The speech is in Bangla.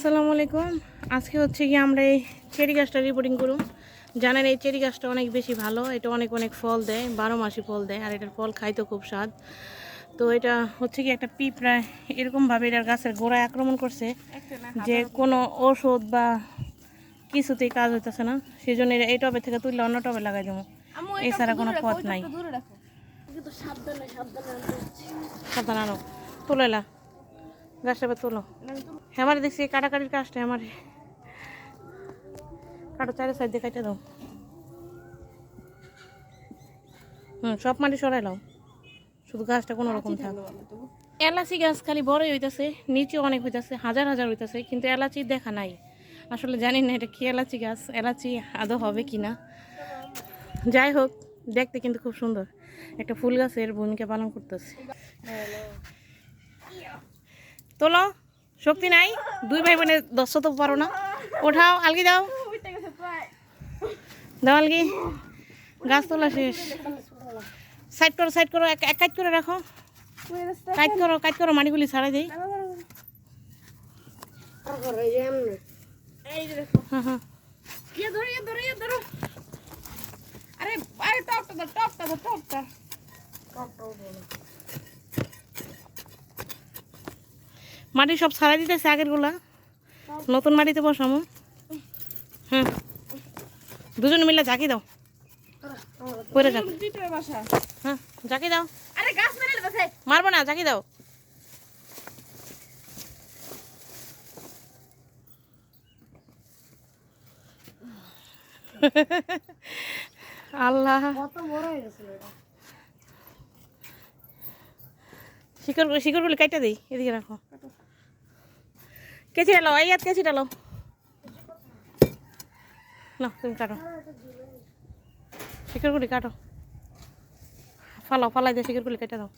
আসসালামু আলাইকুম। আজকে হচ্ছে কি আমরা এই চেরি গাছটা রিপোর্টিং করুম। জানেন এই চেরি গাছটা অনেক বেশি ভালো, এটা অনেক অনেক ফল দেয়, 12 মাসই ফল দেয়, আর এটার ফল খাইতে খুব স্বাদ। তো এটা হচ্ছে কি একটা পিঁপড়া এরকমভাবে এটার গাছের গোড়ায় আক্রমণ করছে যে কোনো ওষুধ বা কিছুতেই কাজ হইতেছে না, সেই জন্য এই টবে থেকে তুললে অন্য টবে লাগাই দেবো, এছাড়া কোনো পথ নাই। সাবধান আনো, তুলেলা গাছটা এবার তোলো। হ্যামারে দেখছি কাটাকাটির কাজটা, হ্যামারে কাটো, চারের সাইড দিয়ে কাটে দাও। সব মাটি সরাই লাও, শুধু গাছটা কোনো রকম থাকবে। এলাচি গাছ খালি বড়ই হইতেছে, নিচে অনেক হইতেছে, হাজার হাজার হইতেছে, কিন্তু এলাচি দেখা নাই। আসলে জানি না এটা কি এলাচি গাছ, এলাচি আদৌ হবে কি না। যাই হোক, দেখতে কিন্তু খুব সুন্দর একটা ফুল গাছের ভূমিকা পালন করতেছে। তোলো, শক্তি নাই, দুই ভাই বোনের 10 তো পারো না। ওঠাও, আলগি দাও, দাও আলগি। গাছ তোলা শেষ, সাইড করো, সাইড করো, এক কাজ করে রাখো, কাজ করো, কাজ করো, মাটিগুলি ছাড়াই দিই। মাটি সব ছাড়াই দিতেছে আগের গুলা, নতুন মাটিতে বসামো। দুজন মিলে ঝাঁকি দাও, পরে যাক। হ্যাঁ, ঝাঁকি দাও, মারবো না, ঝাঁকি দাও। আল্লাহ, শিকড়গুলি কাইটা দিই, এদিকে রাখো। কেচি ডালো, এই কেচি ডালো না, তুমি কাটো, শিকড়গুলি কাটো, ফালাও, ফালাই দিয়ে শিকড়গুলি কেটে দাও।